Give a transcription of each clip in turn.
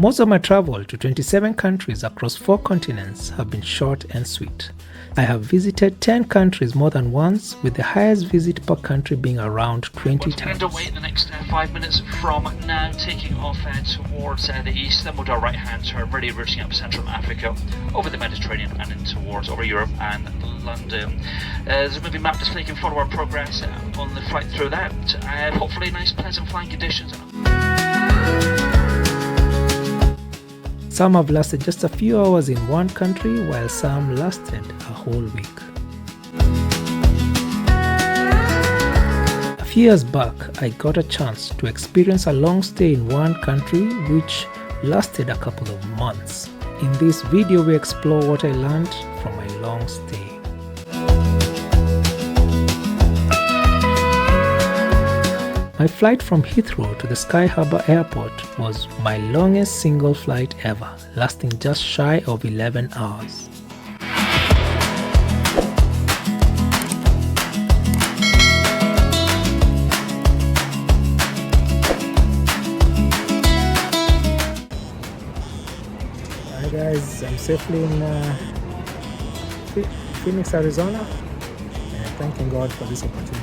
Most of my travel to 27 countries across 4 continents have been short and sweet. I have visited 10 countries more than once, with the highest visit per country being around 20 times. Underway in the next 5 minutes from now, taking off towards the east, then we'll do a right-hand turn, really routing up Central Africa, over the Mediterranean and in towards over Europe and London. There's a movie map display, you can follow our progress on the flight through that. Hopefully nice, pleasant flying conditions. Some have lasted just a few hours in one country, while some lasted a whole week. A few years back, I got a chance to experience a long stay in one country which lasted a couple of months. In this video, we explore what I learned from my long stay. My flight from Heathrow to the Sky Harbour Airport was my longest single flight ever, lasting just shy of 11 hours. Hi guys, I'm safely in Phoenix, Arizona, and thanking God for this opportunity.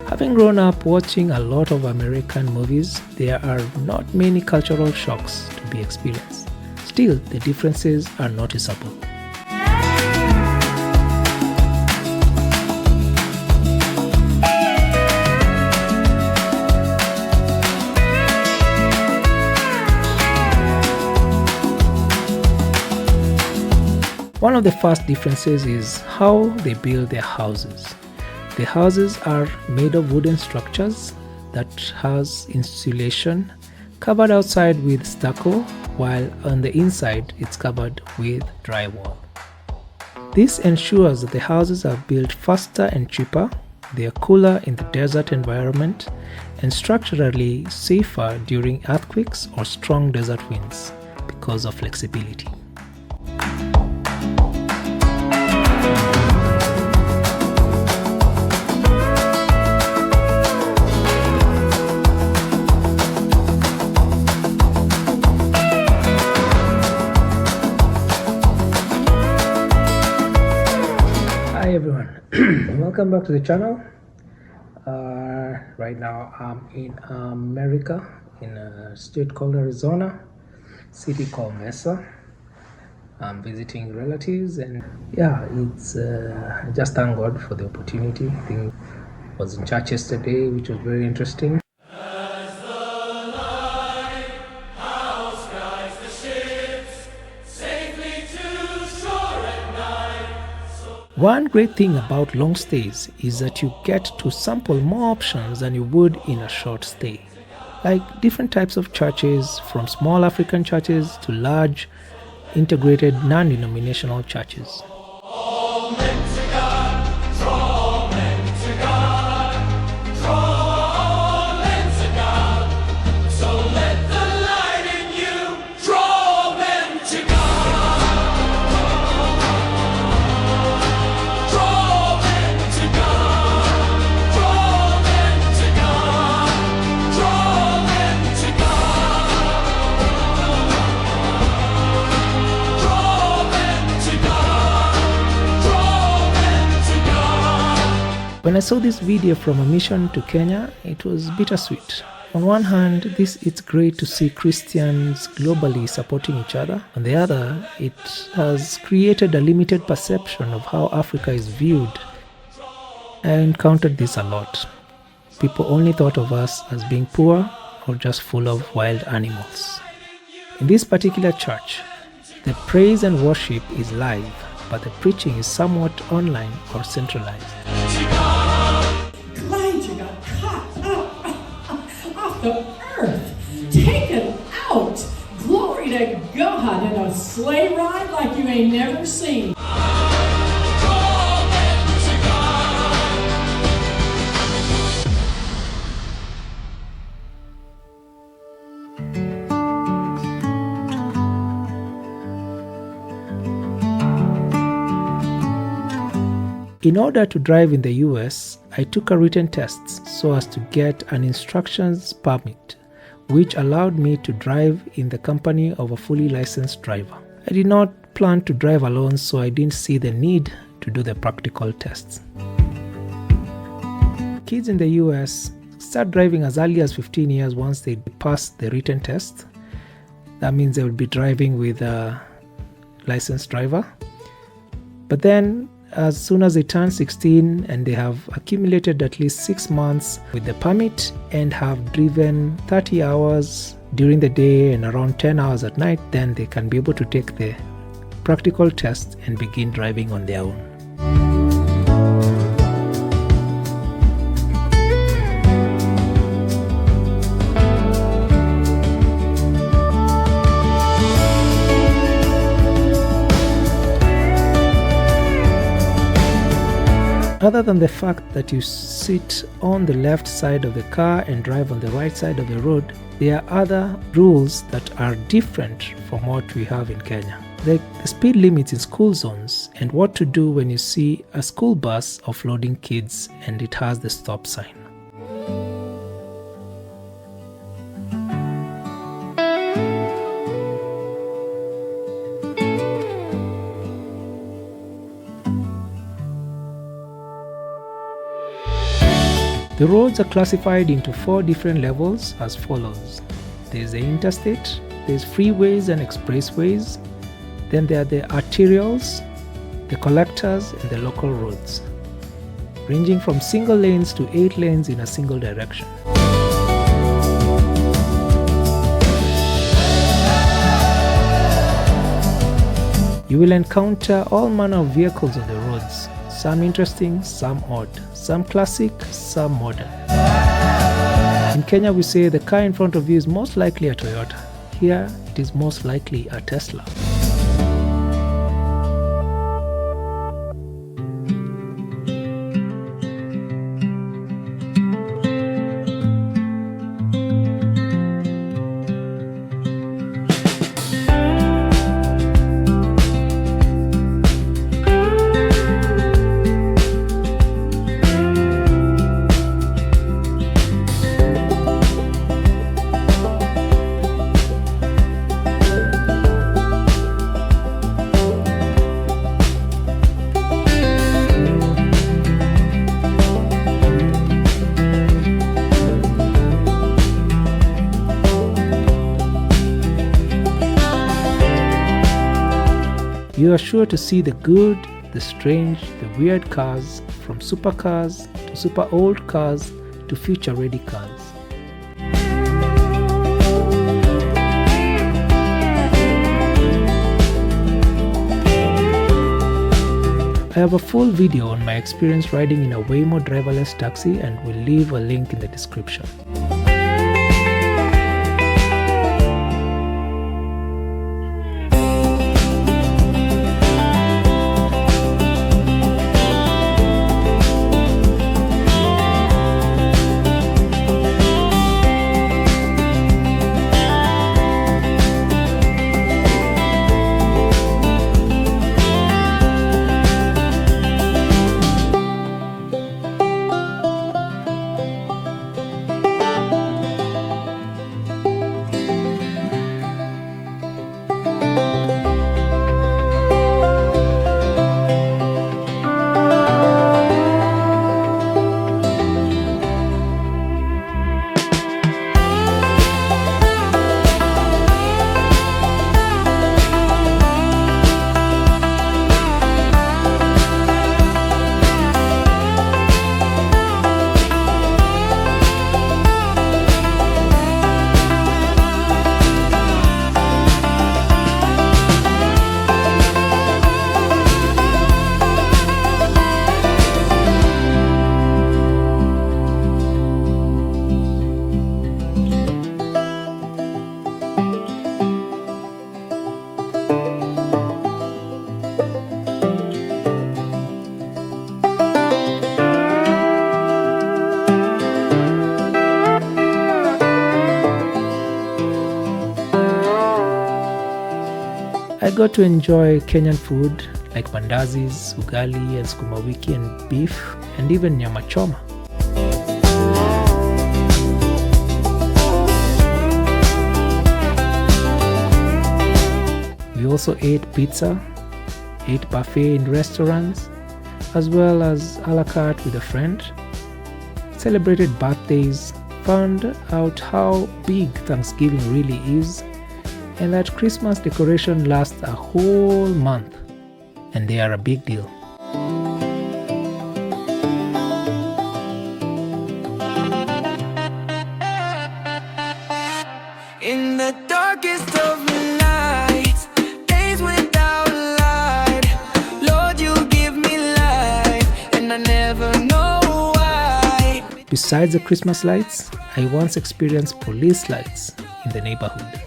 Having grown up watching a lot of American movies, there are not many cultural shocks to be experienced. Still, the differences are noticeable. One of the first differences is how they build their houses. The houses are made of wooden structures that has insulation, covered outside with stucco, while on the inside it's covered with drywall. This ensures that the houses are built faster and cheaper, they are cooler in the desert environment, and structurally safer during earthquakes or strong desert winds because of flexibility. Hi everyone, welcome back to the channel. Right now I'm in America, in a state called Arizona, city called Mesa. I'm visiting relatives, and yeah, it's I just thank God for the opportunity. I think I was in church yesterday, which was very interesting. One great thing about long stays is that you get to sample more options than you would in a short stay. Like different types of churches, from small African churches to large, integrated non-denominational churches. When I saw this video from a mission to Kenya, it was bittersweet. On one hand, it's great to see Christians globally supporting each other. On the other, it has created a limited perception of how Africa is viewed. I encountered this a lot. People only thought of us as being poor or just full of wild animals. In this particular church, the praise and worship is live, but the preaching is somewhat online or centralized. The earth taken out. Glory to God, in a sleigh ride like you ain't never seen. In order to drive in the US, I took a written test so as to get an instructions permit, which allowed me to drive in the company of a fully licensed driver. I did not plan to drive alone, so I didn't see the need to do the practical tests. Kids in the US start driving as early as 15 years once they pass the written test. That means they will be driving with a licensed driver. But then, as soon as they turn 16 and they have accumulated at least 6 months with the permit and have driven 30 hours during the day and around 10 hours at night, then they can be able to take the practical test and begin driving on their own. Other than the fact that you sit on the left side of the car and drive on the right side of the road, there are other rules that are different from what we have in Kenya. The speed limits in school zones and what to do when you see a school bus offloading kids and it has the stop sign. The roads are classified into 4 different levels as follows. There's the interstate, there's freeways and expressways, then there are the arterials, the collectors, and the local roads, ranging from single lanes to 8 lanes in a single direction. You will encounter all manner of vehicles on the roads, some interesting, some odd, some classic, some modern. In Kenya we say the car in front of you is most likely a Toyota. Here it is most likely a Tesla. You are sure to see the good, the strange, the weird cars, from supercars to super old cars to future-ready cars. I have a full video on my experience riding in a Waymo driverless taxi and will leave a link in the description. I got to enjoy Kenyan food like mandazis, ugali and sukuma wiki and beef, and even nyama choma. We also ate pizza, ate buffet in restaurants, as well as a la carte with a friend, celebrated birthdays, found out how big Thanksgiving really is, and that Christmas decoration lasts a whole month, and they are a big deal. In the darkest of nights, days without light, Lord, you give me life, and I never know why. Besides the Christmas lights, I once experienced police lights in the neighborhood.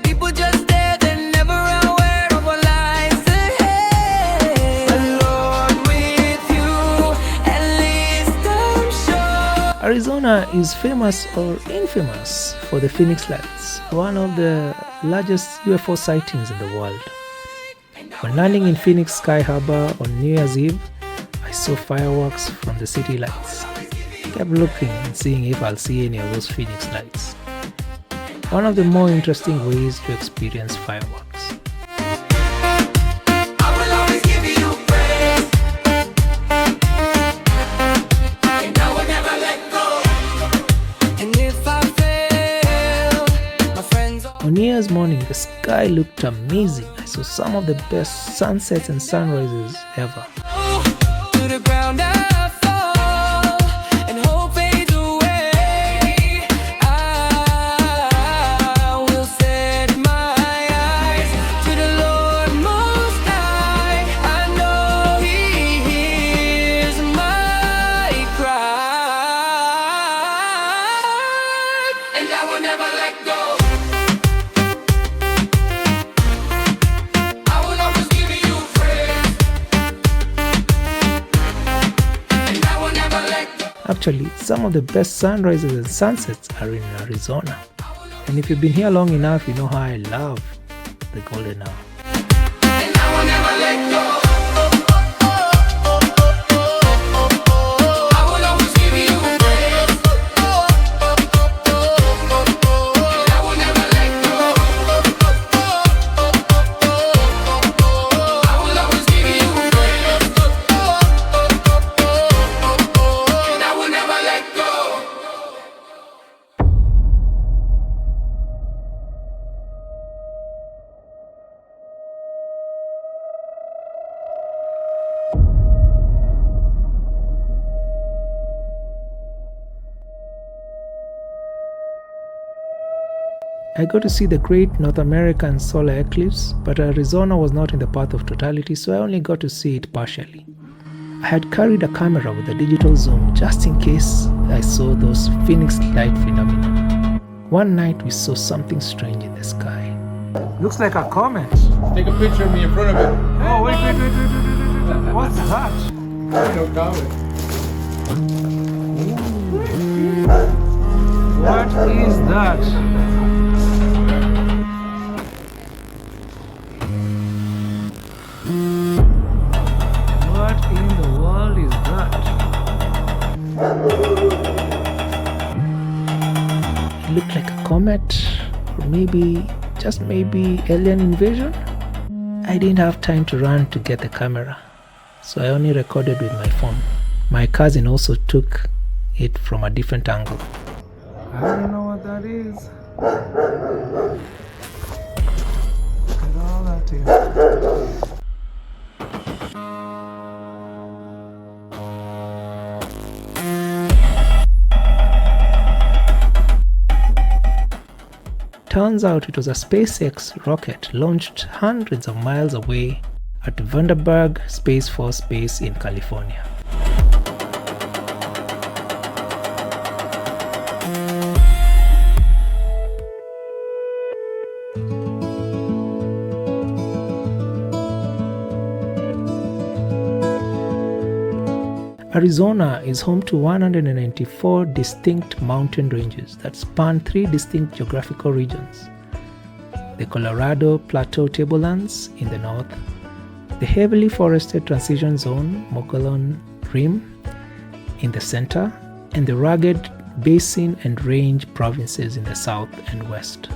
People just there, they're never aware of what lies ahead. But Lord, with you, at least I'm sure. Arizona is famous or infamous for the Phoenix Lights, one of the largest UFO sightings in the world. When landing in Phoenix Sky Harbor on New Year's Eve, I saw fireworks from the city lights. I kept looking and seeing if I'll see any of those Phoenix Lights. One of the more interesting ways to experience fireworks. I will always give you praise, and I will never let go. And if I fail, my friends are On New Year's morning, the sky looked amazing. I saw some of the best sunsets and sunrises ever. to the ground I fall, and hope fades away. I will set my eyes to the Lord Most High. I know He hears my cry, and I will never let go. I will always give you praise, and I will never let go. Actually, some of the best sunrises and sunsets are in Arizona. And if you've been here long enough, you know how I love the golden hour. And I will never let go. I will always give you praise, and I will never let go. I will always give you praise, and I will never let go. I got to see the great North American solar eclipse, but Arizona was not in the path of totality, so I only got to see it partially. I had carried a camera with a digital zoom just in case I saw those Phoenix light phenomena. One night we saw something strange in the sky. Looks like a comet. Take a picture of me in front of it. Oh, wait. What's that? No comment. What is that? What in the world is that? It looked like a comet, or maybe, just maybe, alien invasion? I didn't have time to run to get the camera, so I only recorded with my phone. My cousin also took it from a different angle. I don't know what that is. Look at all that is. Turns out it was a SpaceX rocket launched hundreds of miles away at Vandenberg Space Force Base in California. Arizona is home to 194 distinct mountain ranges that span 3 distinct geographical regions: the Colorado Plateau Tablelands in the north, the heavily forested transition zone, Mogollon Rim, in the center, and the rugged basin and range provinces in the south and west.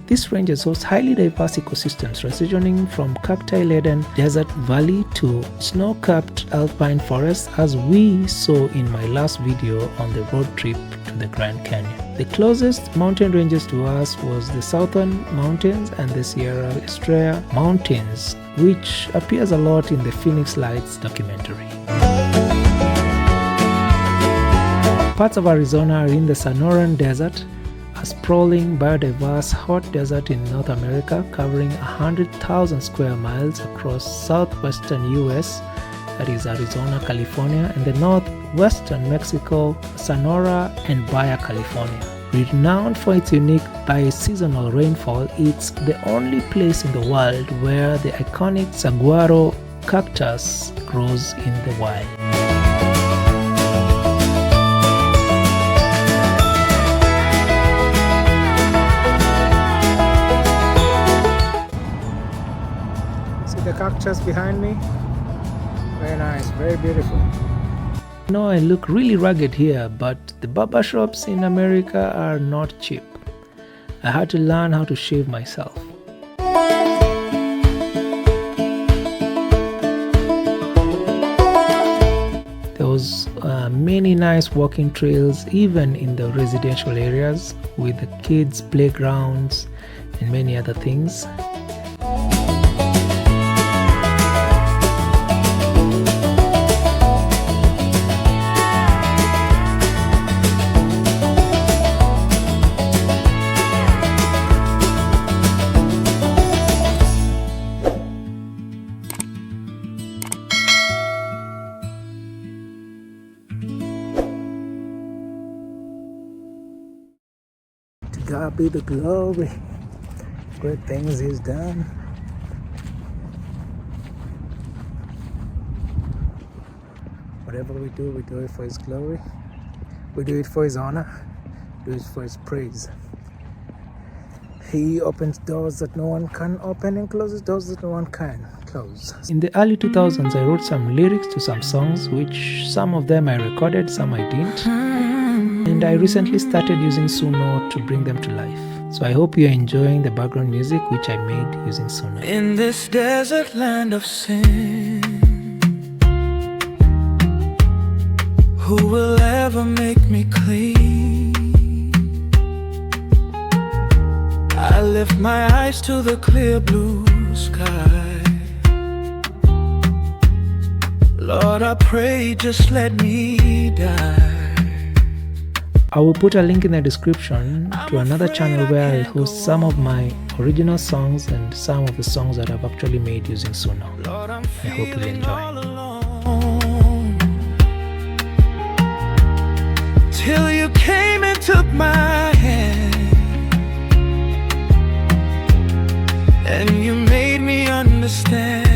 This range hosts highly diverse ecosystems transitioning from cacti-laden desert valley to snow-capped alpine forests, as we saw in my last video on the road trip to the Grand Canyon. The closest mountain ranges to us was the Southern Mountains and the Sierra Estrella Mountains, which appears a lot in the Phoenix Lights documentary. Parts of Arizona are in the Sonoran Desert, a sprawling, biodiverse hot desert in North America covering 100,000 square miles across southwestern US, that is Arizona, California, and the northwestern Mexico, Sonora, and Baja California. Renowned for its unique bi-seasonal rainfall, it's the only place in the world where the iconic saguaro cactus grows in the wild. The cactus behind me, very nice, very beautiful. I know I look really rugged here, but the barber shops in America are not cheap. I had to learn how to shave myself. There was many nice walking trails even in the residential areas with the kids' playgrounds and many other things. To God be the glory, great things He's done. Whatever we do it for His glory. We do it for His honor, do it for His praise. He opens doors that no one can open and closes doors that no one can close. In the early 2000s, I wrote some lyrics to some songs, which some of them I recorded, some I didn't. And I recently started using Suno to bring them to life. So I hope you're enjoying the background music which I made using Suno. In this desert land of sin, who will ever make me clean? I lift my eyes to the clear blue sky. Lord, I pray, just let me die. I will put a link in the description to another channel where I'll host some of my original songs and some of the songs that I've actually made using Suno. I hope you enjoy. Till you came and took my hand, and you made me understand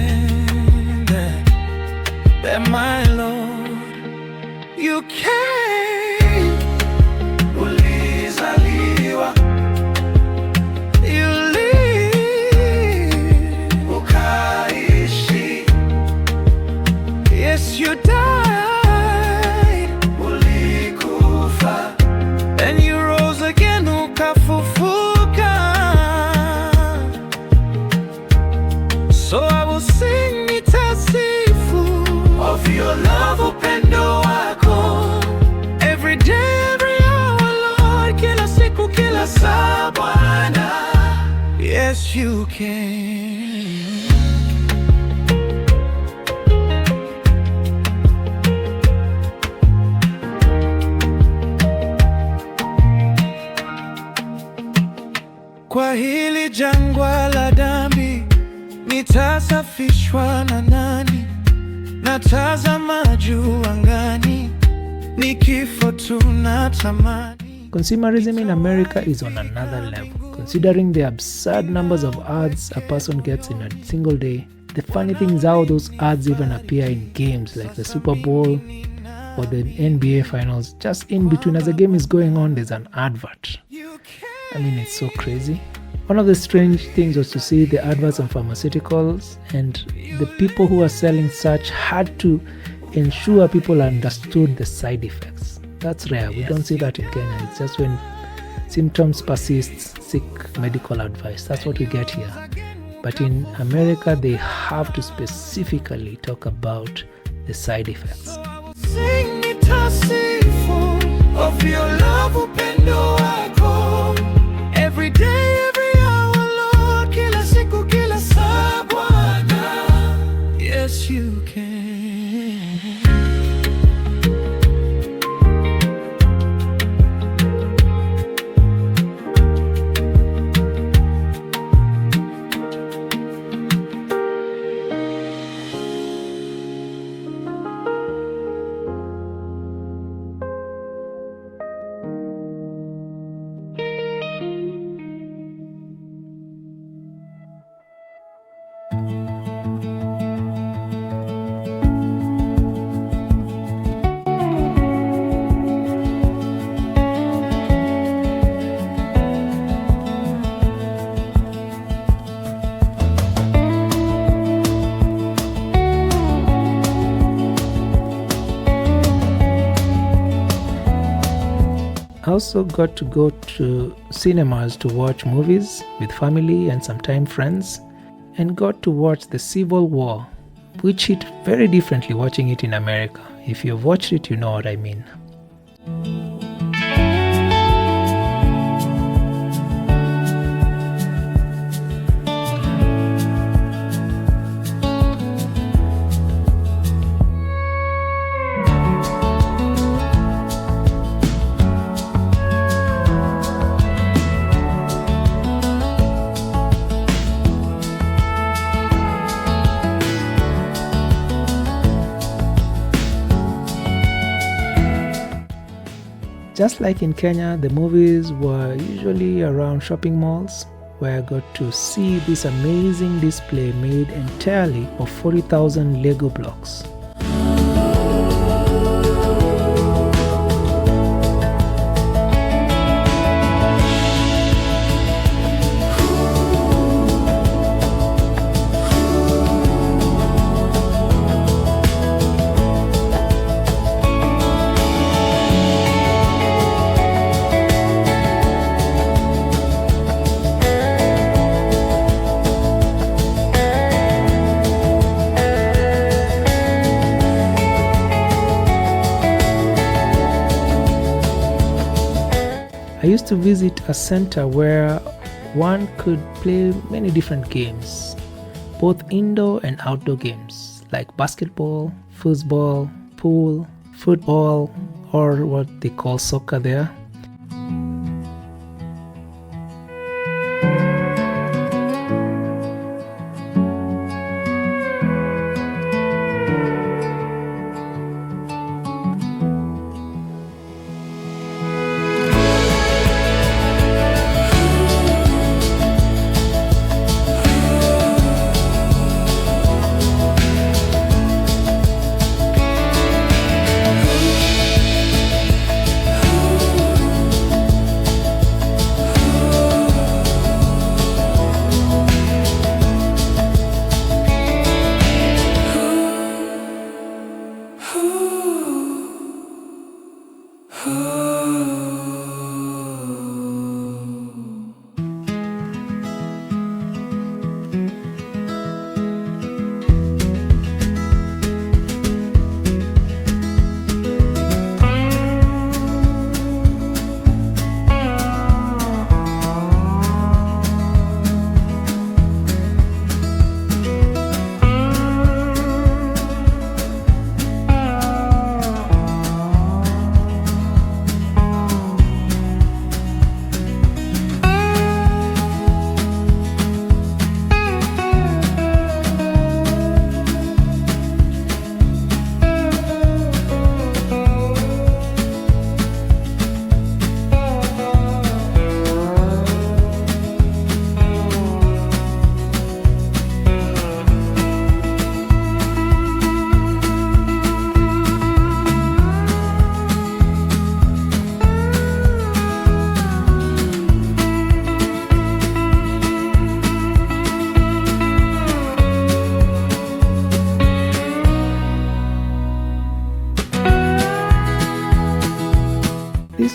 that my Lord, you came. You died, ulikufa, and you rose again, ukafufuka. So I will sing nitasifu of your love, upendo wako, every day, every hour, Lord, kila siku, kila saa, Bwana. Yes, you can. Kwa hili jangwa la dhambi nitasafishwa na nani? Natazama juu angani, ni kifo tunatamani. Consumerism in America is on another level. Considering the absurd numbers of ads a person gets in a single day, the funny thing is how those ads even appear in games like the Super Bowl or the NBA Finals. Just in between, as the game is going on, there's an advert. I mean, it's so crazy. One of the strange things was to see the adverts on pharmaceuticals, and the people who were selling such had to ensure people understood the side effects. That's rare. We don't see that in Kenya. It's just when symptoms persist, seek medical advice. That's what we get here. But in America, they have to specifically talk about the side effects. Sing mitasifu of your love, upendo wako. Every day, every hour, Lord, kila siku, kila saa, Bwana. Yes, you can. I also got to go to cinemas to watch movies with family and sometimes friends, and got to watch the Civil War, which hit very differently watching it in America. If you've watched it, you know what I mean. Just like in Kenya, the movies were usually around shopping malls, where I got to see this amazing display made entirely of 40,000 Lego blocks. I used to visit a center where one could play many different games, both indoor and outdoor games like basketball, football, pool, football, or what they call soccer there.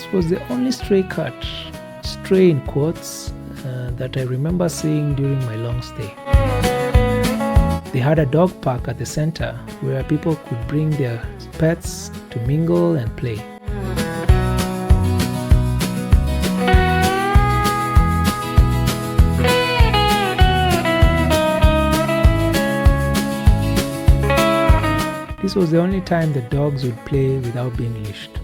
This was the only stray cat, stray in quotes, that I remember seeing during my long stay. They had a dog park at the center where people could bring their pets to mingle and play. This was the only time the dogs would play without being leashed.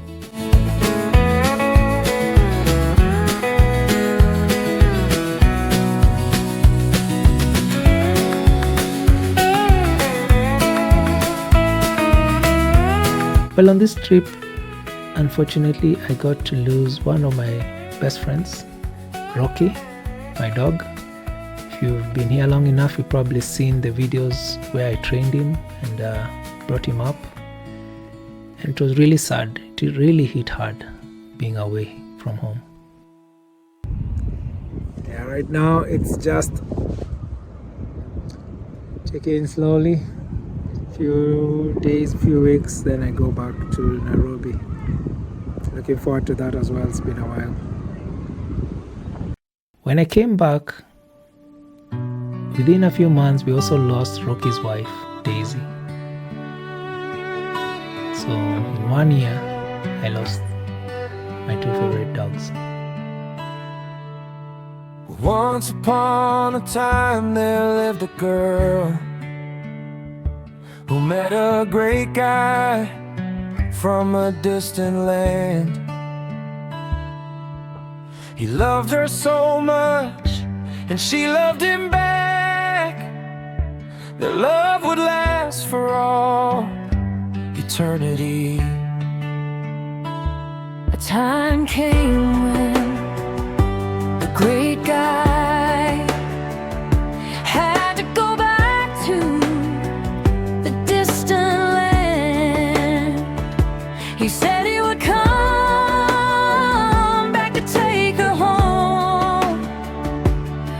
Well, on this trip, unfortunately, I got to lose one of my best friends, Rocky, my dog. If you've been here long enough, you've probably seen the videos where I trained him and brought him up. And it was really sad. It really hit hard being away from home. Yeah, right now it's just checking slowly. Few days, few weeks, then I go back to Nairobi. Looking forward to that as well. It's been a while. When I came back, within a few months, we also lost Rocky's wife, Daisy. So in 1 year, I lost my two favorite dogs. Once upon a time there lived a girl who met a great guy from a distant land. He loved her so much, and she loved him back. Their love would last for all eternity. A time came when the great guy had to go back to the distant land. He said he would come back to take her home,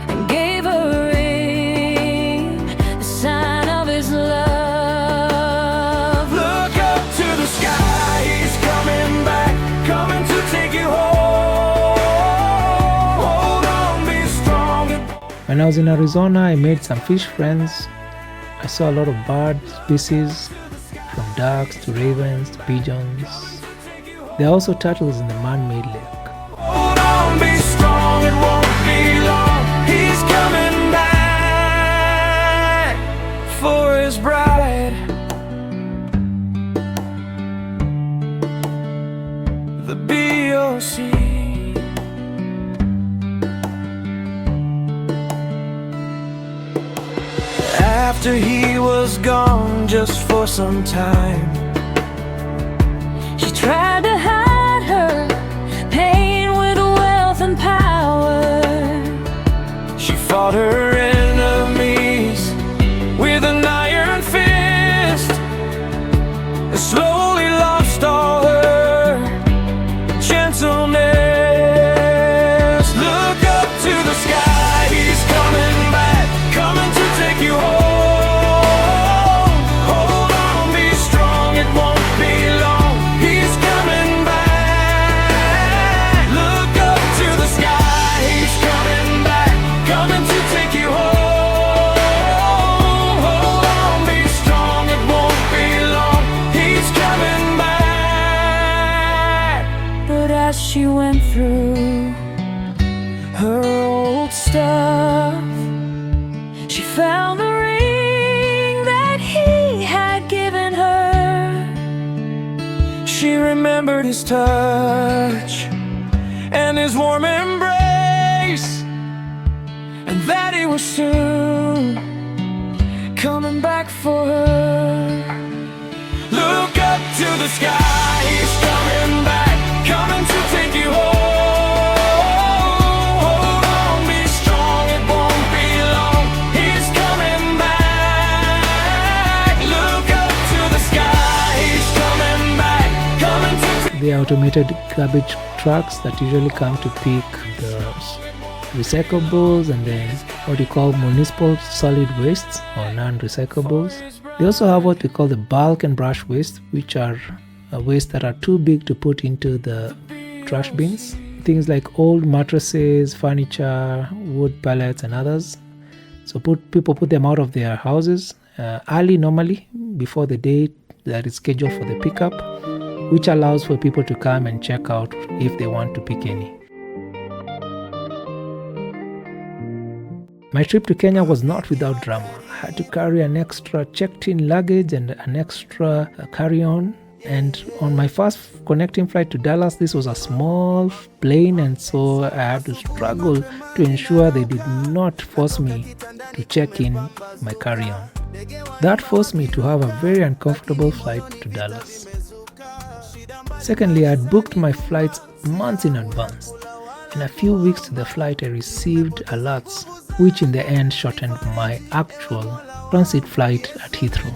and gave her a ring, the sign of his love. Look up to the sky, he's coming back, coming to take you home. Hold on, be strong. When I was in Arizona, I made some fish friends. I saw a lot of bird species, from ducks to ravens to pigeons. There are also turtles in the man-made lake. Hold on, be strong, it won't be long. He's coming back for his bride. The B.O.C. After he was gone just for some time, she tried to hide her pain with wealth and power. She fought her enemies with an iron fist, and slowly lost all her gentleness. Look up to the sky, he's coming back, coming to take you home. Hold on, be strong, it won't be long. He's coming back. Look up to the sky, he's coming back, coming to take you home. Hold on, be strong, it won't be long. He's coming back. But as she went through her old stuff, she found the ring that he had given her. She remembered his touch and his warm embrace, and that he was soon coming back for her. Look up to the sky, he's coming back, coming to take you home. Hold on, be strong, it won't be long. He's coming back. Look up to the sky, he's coming back, coming to take. The automated garbage trucks that usually come to pick the recyclables and then what you call municipal solid wastes or non-recyclables. They also have what we call the bulk and brush waste, which are waste that are too big to put into the trash bins, things like old mattresses, furniture, wood pallets and others. So people put them out of their houses early, normally before the date that is scheduled for the pickup, which allows for people to come and check out if they want to pick any. My trip to Kenya was not without drama. I had to carry an extra checked-in luggage and an extra carry-on. And on my first connecting flight to Dallas, this was a small plane, and so I had to struggle to ensure they did not force me to check in my carry-on. That forced me to have a very uncomfortable flight to Dallas. Secondly, I had booked my flights months in advance. In a few weeks to the flight, I received alerts, which in the end shortened my actual transit flight at Heathrow.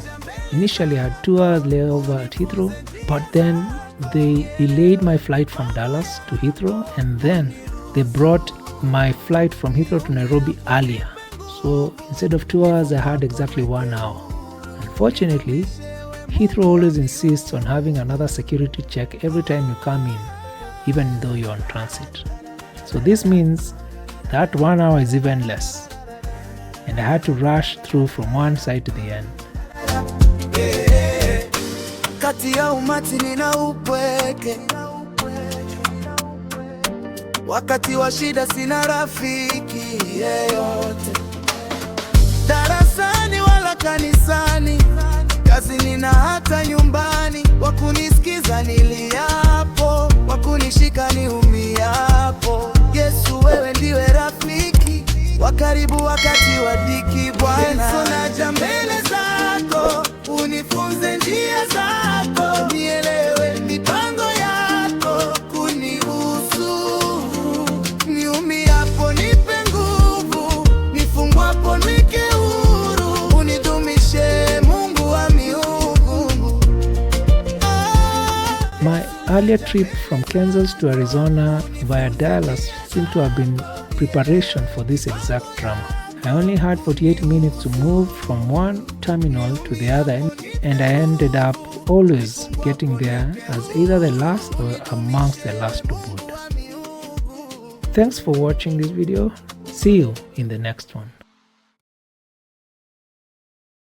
Initially, I had 2 hours layover at Heathrow, but then they delayed my flight from Dallas to Heathrow, and then they brought my flight from Heathrow to Nairobi earlier. So instead of 2 hours, I had exactly 1 hour. Unfortunately, Heathrow always insists on having another security check every time you come in, even though you're on transit. So this means that 1 hour is even less, and I had to rush through from one side to the end. Kati ya umati nina upweke, wakati wa shida sina rafiki yeyote. Darasani wala kanisani, kazini na hata nyumbani, wakunisikiza niliapo, wakunishika niumiapo. Yesu, wewe ndiwe rafiki wa karibu wakati wa dhiki. Bwana, Yesu, naja mbele zako, unifunze njia zako, nielewe mipango yako kunihusu. Niumiapo nipe nguvu, nifungwapo niweke huru, unidumishe Mungu wa miungu. My earlier trip from Kansas to Arizona via Dallas seemed to have been preparation for this exact drama. I only had 48 minutes to move from one terminal to the other, and I ended up always getting there as either the last or amongst the last to board. Thanks for watching this video. See you in the next one.